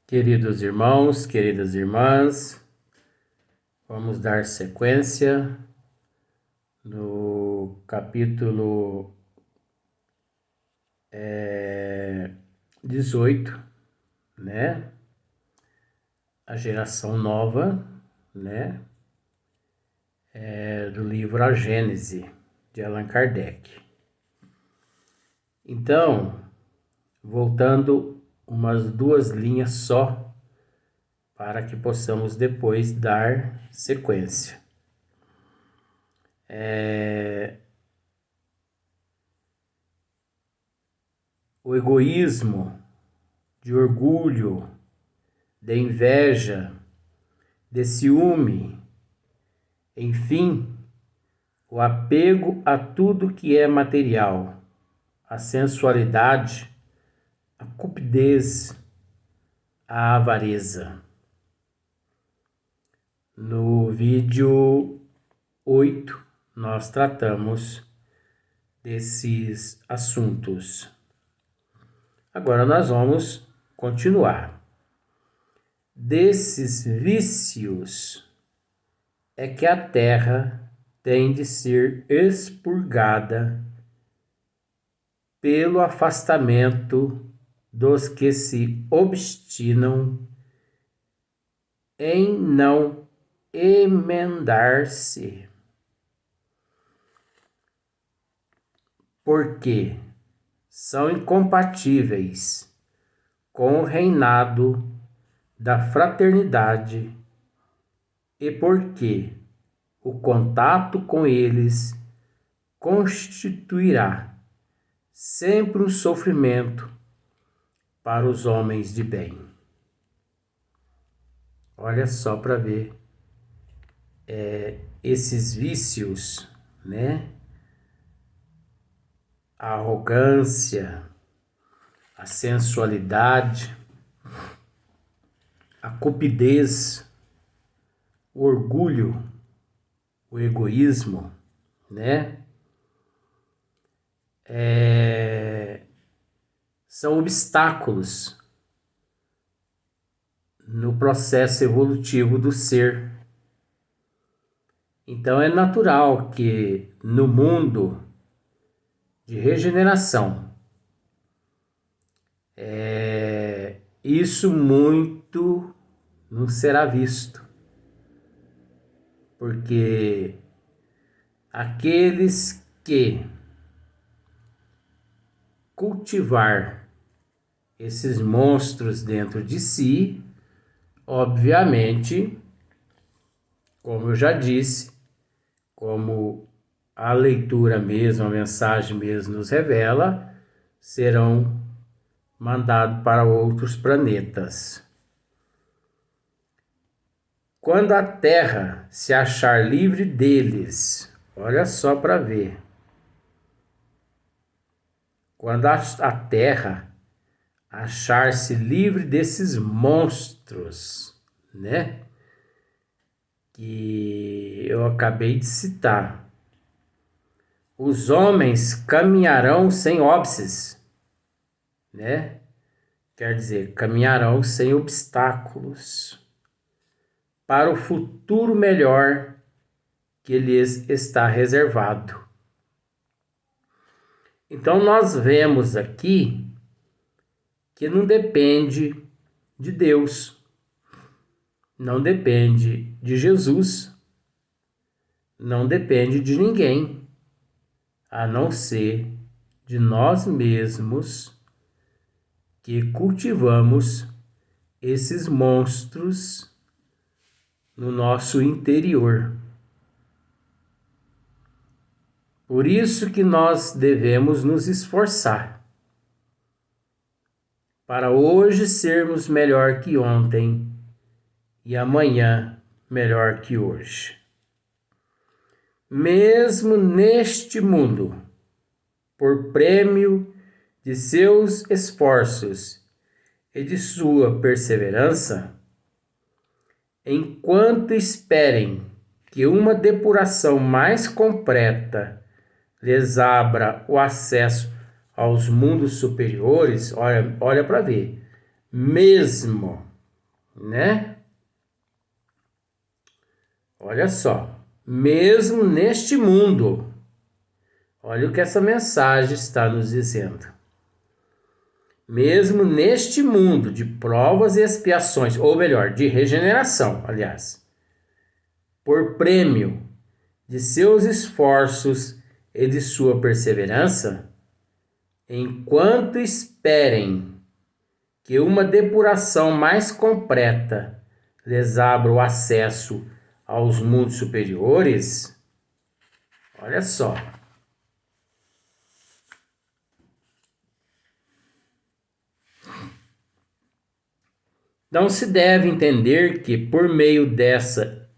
Queridos irmãos, queridas irmãs, vamos dar sequência no capítulo 18, né? A geração nova, né? Do livro A Gênese, de Allan Kardec. Então, voltando umas 2 linhas só, para que possamos depois dar sequência. O egoísmo, de orgulho, de inveja, de ciúme, enfim, o apego a tudo que é material, a sensualidade, a cupidez, a avareza. No vídeo 8, nós tratamos desses assuntos. Agora nós vamos continuar. Desses vícios é que a terra tem de ser expurgada pelo afastamento dos que se obstinam em não emendar-se, porque são incompatíveis com o reinado da fraternidade e porque o contato com eles constituirá sempre um sofrimento para os homens de bem. Olha só para ver esses vícios, né? A arrogância, a sensualidade, a cupidez, o orgulho, o egoísmo, né? São obstáculos no processo evolutivo do ser. Então é natural que no mundo de regeneração, isso muito não será visto, porque aqueles que cultivar esses monstros dentro de si, obviamente, como eu já disse, como a leitura mesmo, a mensagem mesmo nos revela, serão mandados para outros planetas. Quando a Terra se achar livre deles, olha só para ver. Quando a Terra achar-se livre desses monstros, né? Que eu acabei de citar. Os homens caminharão sem óbices, né? Quer dizer, caminharão sem obstáculos para o futuro melhor que lhes está reservado. Então nós vemos aqui que não depende de Deus, não depende de Jesus, não depende de ninguém, a não ser de nós mesmos que cultivamos esses monstros no nosso interior. Por isso que nós devemos nos esforçar para hoje sermos melhor que ontem e amanhã melhor que hoje. Mesmo neste mundo, por prêmio de seus esforços e de sua perseverança, enquanto esperem que uma depuração mais completa lhes abra o acesso aos mundos superiores, olha para ver, mesmo né? Olha só, mesmo neste mundo, olha o que essa mensagem está nos dizendo. Mesmo neste mundo de provas e expiações, ou melhor, de regeneração, aliás, por prêmio de seus esforços e de sua perseverança, enquanto esperem que uma depuração mais completa lhes abra o acesso aos mundos superiores, olha só. Não se deve entender que, por meio dessa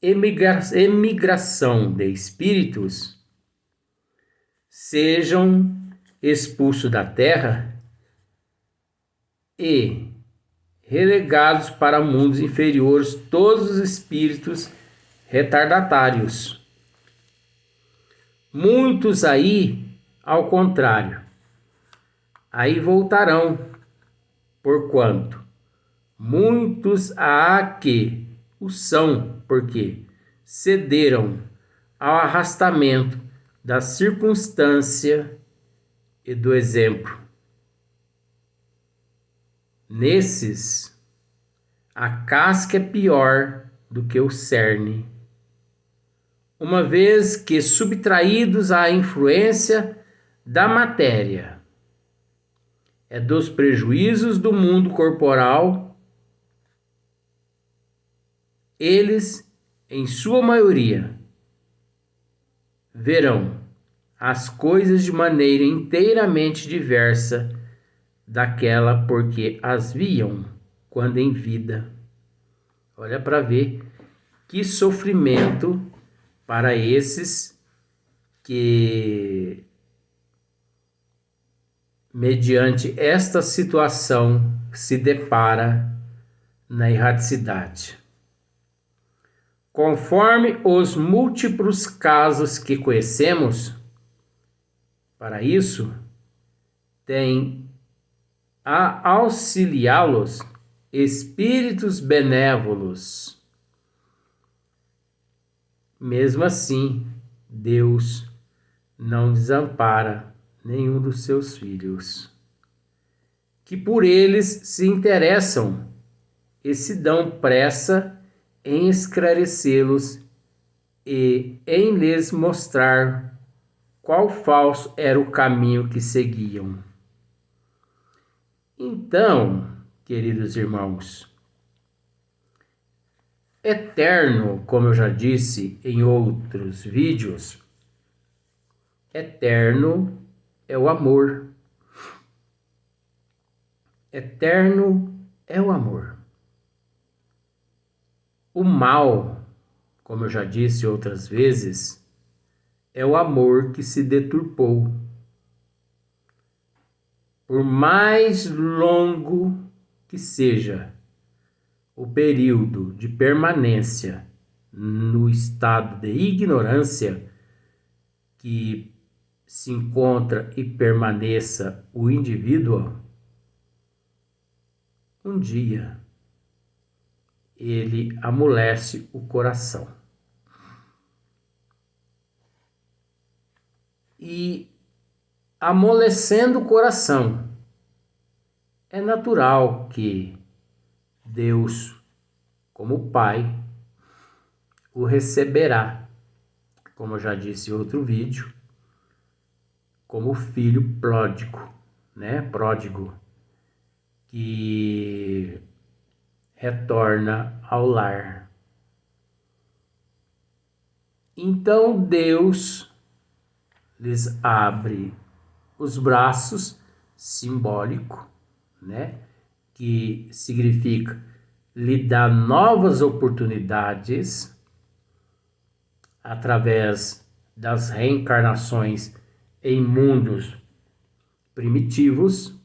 emigração de espíritos, sejam expulsos da Terra e relegados para mundos inferiores todos os espíritos retardatários. Muitos aí, ao contrário, aí voltarão, porquanto muitos há que o são, porque cederam ao arrastamento da circunstância e do exemplo. Nesses, a casca é pior do que o cerne, uma vez que subtraídos à influência da matéria, é dos prejuízos do mundo corporal, eles, em sua maioria, verão as coisas de maneira inteiramente diversa daquela porque as viam quando em vida. Olha para ver que sofrimento para esses que, mediante esta situação, se depara na erraticidade. Conforme os múltiplos casos que conhecemos, para isso, tem a auxiliá-los espíritos benévolos. Mesmo assim, Deus não desampara nenhum dos seus filhos, que por eles se interessam e se dão pressa em esclarecê-los e em lhes mostrar qual falso era o caminho que seguiam. Então, queridos irmãos, eterno, como eu já disse em outros vídeos, eterno é o amor. Eterno é o amor. O mal, como eu já disse outras vezes, é o amor que se deturpou. Por mais longo que seja o período de permanência no estado de ignorância que se encontra e permaneça o indivíduo, um dia ele amolece o coração. E amolecendo o coração, é natural que Deus, como Pai, o receberá, como eu já disse em outro vídeo, como filho pródigo, né? Pródigo, que retorna ao lar. Então Deus lhes abre os braços, simbólico, né? Que significa lhe dar novas oportunidades através das reencarnações em mundos primitivos,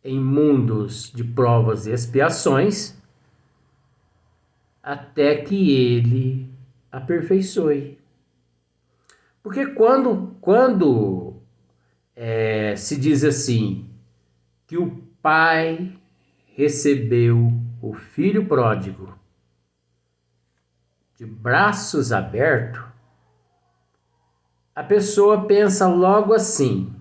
em mundos de provas e expiações, até que ele aperfeiçoe. Porque quando se diz assim, que o Pai recebeu o filho pródigo de braços abertos, a pessoa pensa logo assim: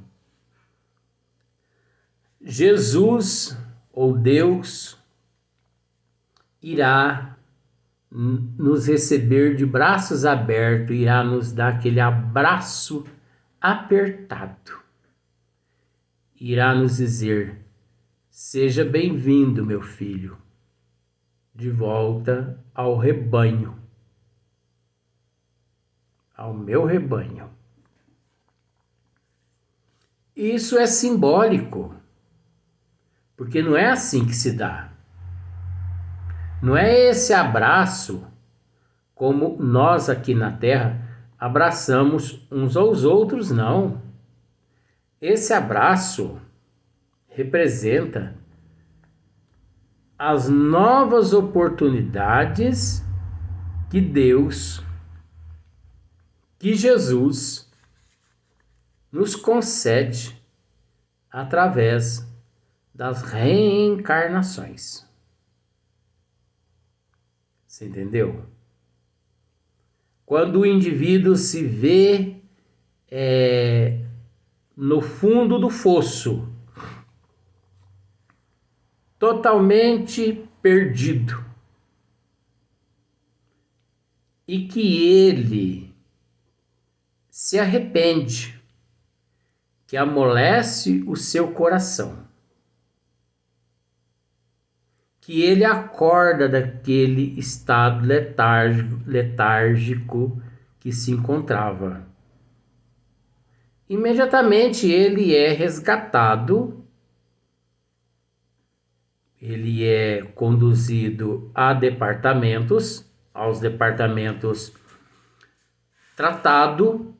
Jesus ou Deus irá nos receber de braços abertos, irá nos dar aquele abraço apertado, irá nos dizer: seja bem-vindo, meu filho, de volta ao rebanho, ao meu rebanho. Isso é simbólico, porque não é assim que se dá. Não é esse abraço como nós aqui na Terra abraçamos uns aos outros, não. Esse abraço representa as novas oportunidades que Deus, que Jesus nos concede através das reencarnações. Você entendeu? Quando o indivíduo se vê no fundo do fosso, totalmente perdido, e que ele se arrepende, que amolece o seu coração, que ele acorda daquele estado letárgico que se encontrava. Imediatamente ele é resgatado, ele é conduzido aos departamentos tratado,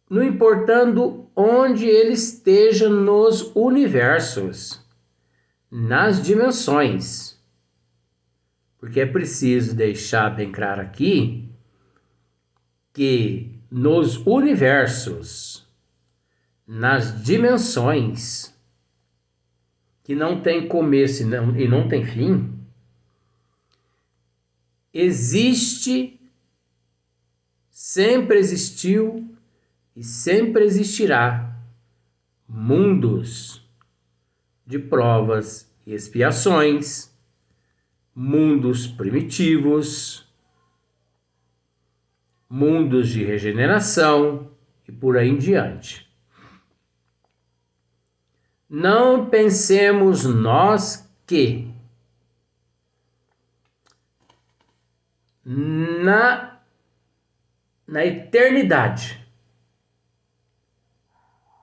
não importando onde ele esteja nos universos, nas dimensões. Porque é preciso deixar bem claro aqui que nos universos, nas dimensões, que não tem começo e não tem fim, existe, sempre existiu e sempre existirá mundos de provas e expiações, mundos primitivos, mundos de regeneração e por aí em diante. Não pensemos nós que na eternidade,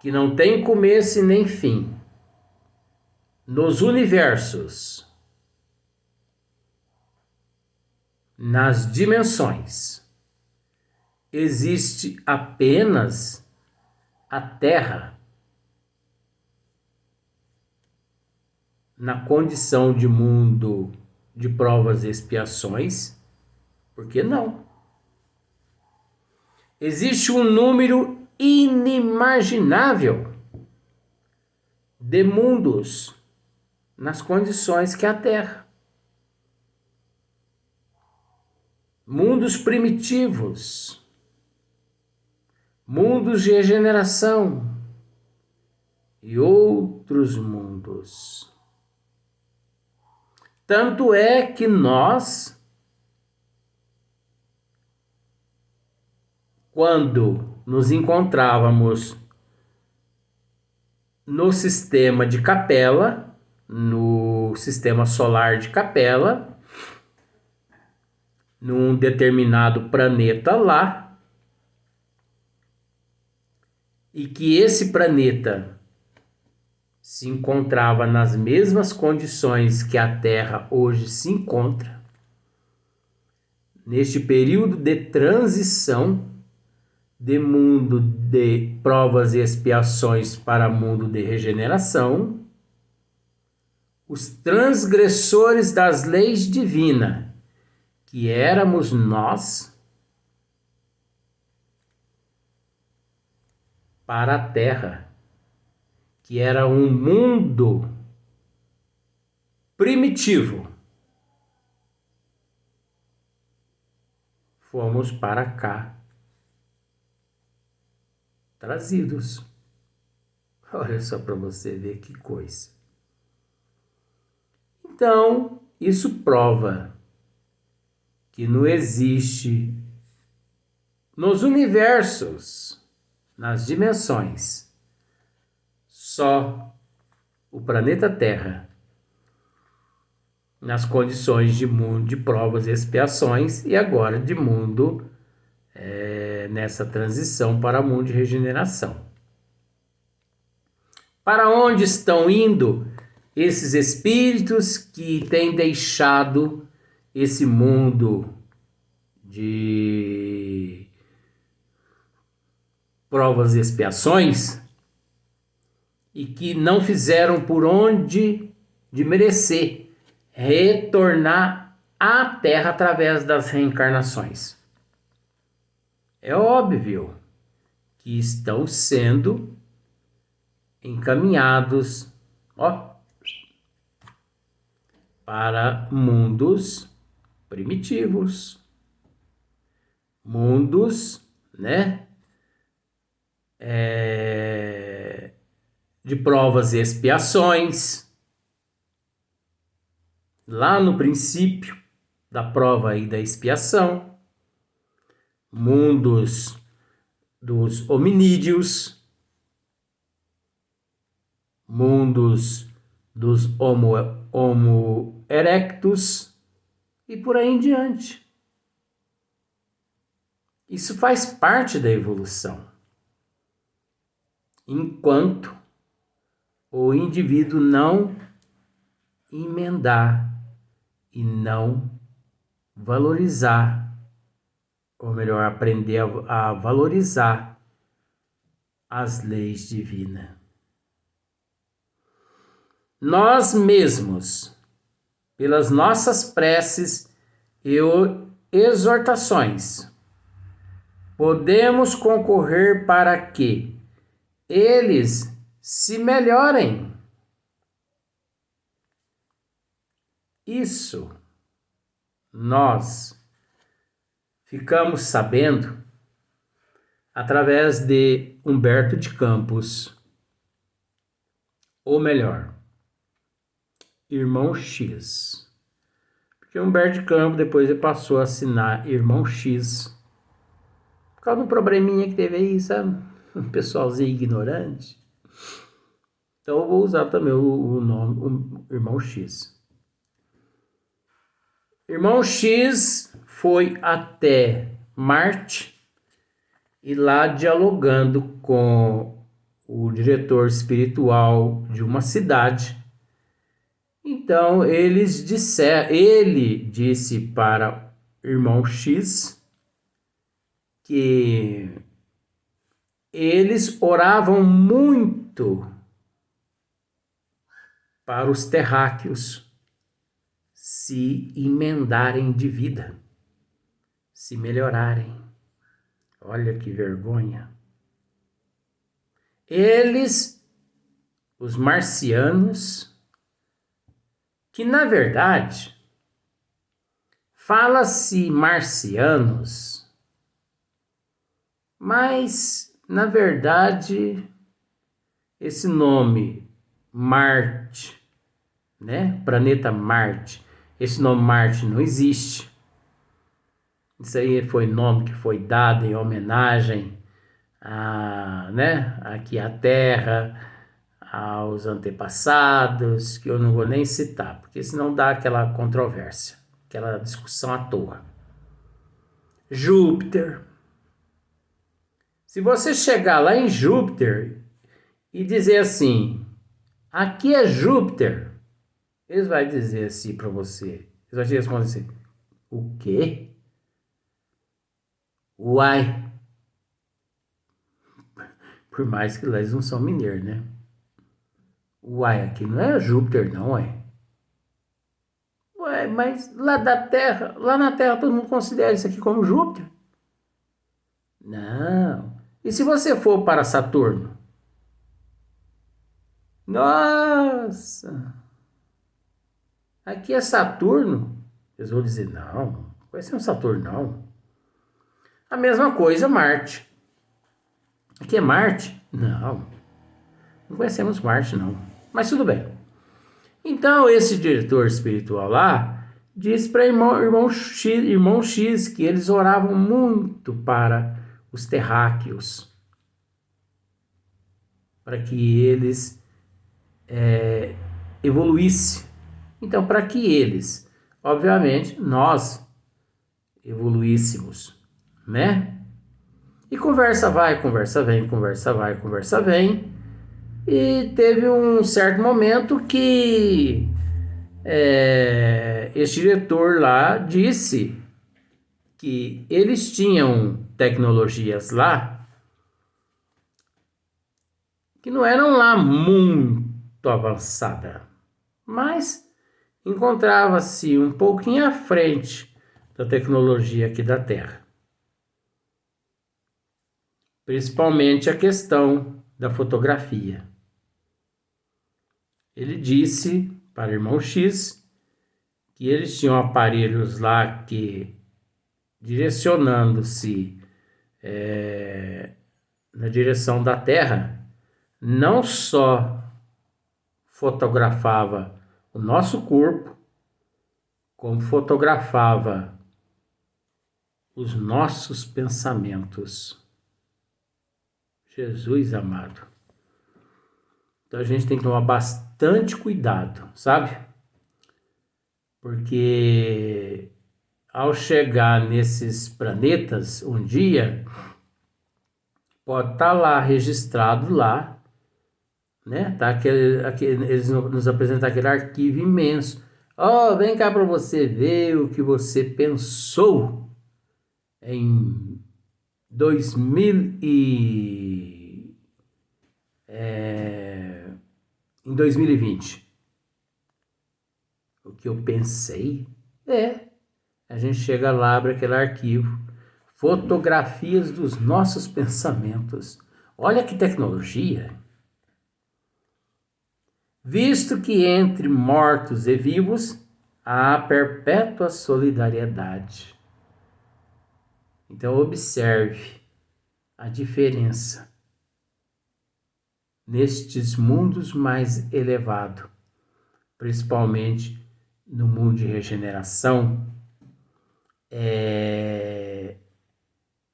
que não tem começo e nem fim, nos universos, nas dimensões, existe apenas a Terra na condição de mundo de provas e expiações. Por que não? Existe um número inimaginável de mundos nas condições que a Terra. Mundos primitivos, mundos de regeneração e outros mundos. Tanto é que nós, quando nos encontrávamos no sistema de Capela, no sistema solar de Capela, num determinado planeta lá, e que esse planeta se encontrava nas mesmas condições que a Terra hoje se encontra, neste período de transição de mundo de provas e expiações para mundo de regeneração, os transgressores das leis divinas, que éramos nós, para a Terra, que era um mundo primitivo, fomos para cá trazidos. Olha só para você ver que coisa. Então, isso prova que não existe nos universos, nas dimensões, só o planeta Terra, nas condições de mundo de provas e expiações, e agora de mundo nessa transição para mundo de regeneração. Para onde estão indo esses espíritos que têm deixado esse mundo de provas e expiações e que não fizeram por onde de merecer retornar à Terra através das reencarnações? É óbvio que estão sendo encaminhados, para mundos primitivos, mundos, de provas e expiações, lá no princípio da prova e da expiação, mundos dos hominídeos, mundos dos Homo erectus e por aí em diante. Isso faz parte da evolução. Enquanto o indivíduo não emendar e não valorizar, ou melhor, aprender a valorizar as leis divinas. Nós mesmos, pelas nossas preces e exortações, podemos concorrer para que eles se melhorem. Isso nós ficamos sabendo através de Humberto de Campos, ou melhor, Irmão X. Porque Humberto de Campos depois ele passou a assinar Irmão X. Por causa de um probleminha que teve aí, sabe? Um pessoalzinho ignorante. Então eu vou usar também o nome Irmão X. Irmão X foi até Marte e lá dialogando com o diretor espiritual de uma cidade. Então ele disse para Irmão X que eles oravam muito para os terráqueos se emendarem de vida, se melhorarem. Olha que vergonha. Eles, os marcianos, que na verdade fala-se marcianos, mas na verdade esse nome Marte, planeta Marte, esse nome Marte não existe. Isso aí foi nome que foi dado em homenagem aqui à Terra, aos antepassados, que eu não vou nem citar, porque senão dá aquela controvérsia, aquela discussão à toa. Júpiter. Se você chegar lá em Júpiter e dizer assim, aqui é Júpiter, eles vão dizer assim para você, eles vão te responder assim, o quê? Uai. Por mais que lá eles não são mineiros, né? Uai, aqui não é Júpiter não, ué. Ué, mas lá na Terra todo mundo considera isso aqui como Júpiter? Não. E se você for para Saturno? Nossa! aqui é Saturno. Eles vão dizer, não vai ser um Saturno, não. A mesma coisa Marte. Aqui é Marte? Não conhecemos Marte, não. Mas tudo bem. Então, esse diretor espiritual lá disse para irmão X que eles oravam muito para os terráqueos, para que eles evoluíssem. Então, para que eles, obviamente, nós evoluíssemos, né? E conversa vai, conversa vem, conversa vai, conversa vem. E teve um certo momento que esse diretor lá disse que eles tinham tecnologias lá que não eram lá muito avançadas, mas encontrava-se um pouquinho à frente da tecnologia aqui da Terra. Principalmente a questão da fotografia. Ele disse para o irmão X que eles tinham aparelhos lá que, direcionando-se na direção da Terra, não só fotografava o nosso corpo, como fotografava os nossos pensamentos. Jesus amado. Então a gente tem que tomar bastante cuidado, sabe? Porque ao chegar nesses planetas um dia, pode estar lá registrado lá, né? Tá eles nos apresentam aquele arquivo imenso. Vem cá para você ver o que você pensou em 2020. O que eu pensei? A gente chega lá, abre aquele arquivo, fotografias dos nossos pensamentos. Olha que tecnologia! Visto que entre mortos e vivos há perpétua solidariedade. Então observe a diferença nestes mundos mais elevados, principalmente no mundo de regeneração,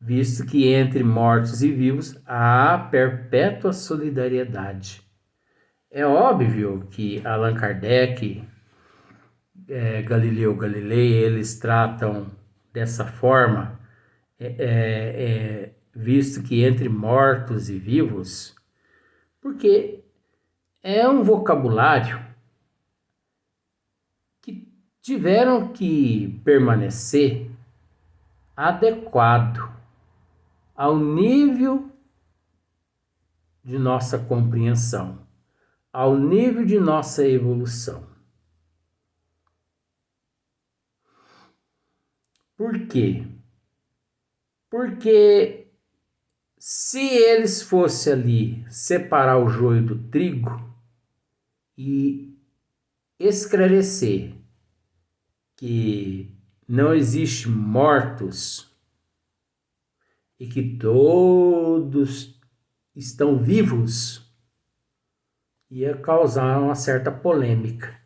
visto que entre mortos e vivos há perpétua solidariedade. É óbvio que Allan Kardec, Galileu Galilei, eles tratam dessa forma, visto que entre mortos e vivos, porque é um vocabulário que tiveram que permanecer adequado ao nível de nossa compreensão, ao nível de nossa evolução. Por quê? Porque se eles fossem ali separar o joio do trigo e esclarecer que não existe mortos e que todos estão vivos, ia causar uma certa polêmica.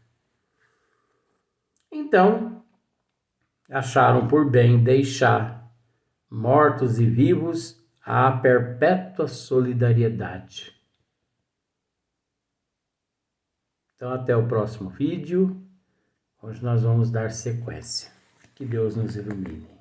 Então, acharam por bem deixar mortos e vivos à perpétua solidariedade. Então, até o próximo vídeo, onde nós vamos dar sequência. Que Deus nos ilumine.